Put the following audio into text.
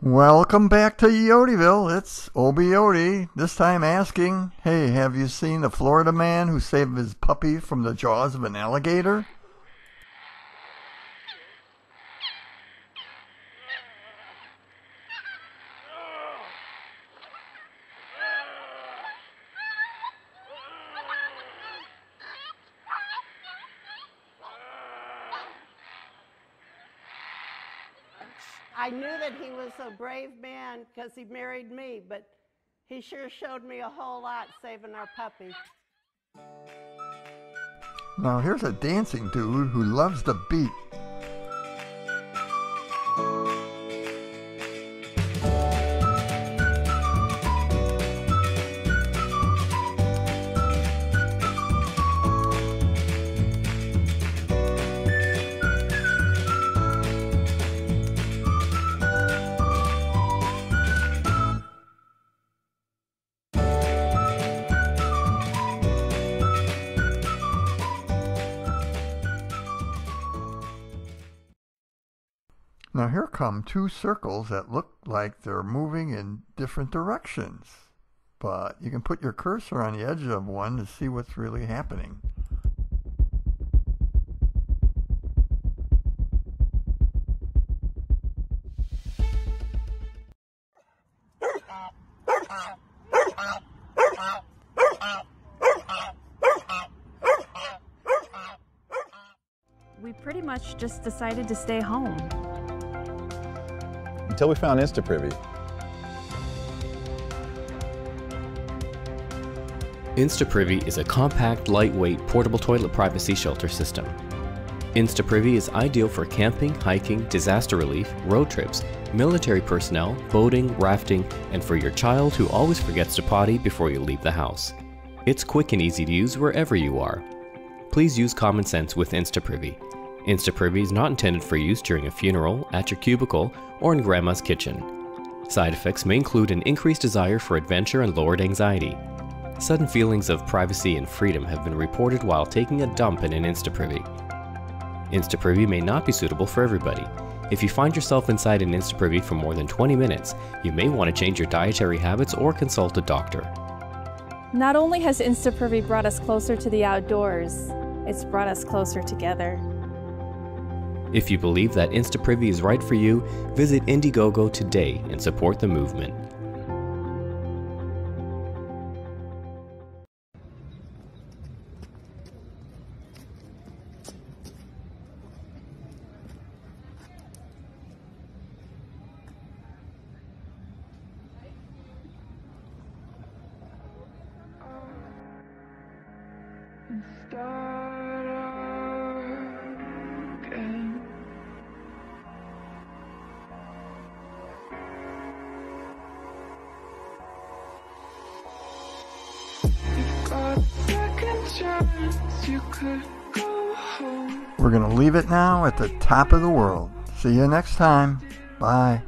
Welcome back to Yodiville. It's Obi Yodi, this time asking, hey, have you seen the Florida man who saved his puppy from the jaws of an alligator? I knew that he was a brave man because he married me, but he sure showed me a whole lot saving our puppy. Now here's a dancing dude who loves the beat. Now here come two circles that look like they're moving in different directions. But you can put your cursor on the edge of one to see what's really happening. We pretty much just decided to stay home. Until we found InstaPrivy. InstaPrivy is a compact, lightweight, portable toilet privacy shelter system. InstaPrivy is ideal for camping, hiking, disaster relief, road trips, military personnel, boating, rafting, and for your child who always forgets to potty before you leave the house. It's quick and easy to use wherever you are. Please use common sense with InstaPrivy. InstaPrivy is not intended for use during a funeral, at your cubicle, or in grandma's kitchen. Side effects may include an increased desire for adventure and lowered anxiety. Sudden feelings of privacy and freedom have been reported while taking a dump in an InstaPrivy. InstaPrivy may not be suitable for everybody. If you find yourself inside an InstaPrivy for more than 20 minutes, you may want to change your dietary habits or consult a doctor. Not only has InstaPrivy brought us closer to the outdoors, it's brought us closer together. If you believe that InstaPrivy is right for you, visit Indiegogo today and support the movement. We're going to leave it now at the top of the world. See you next time. Bye.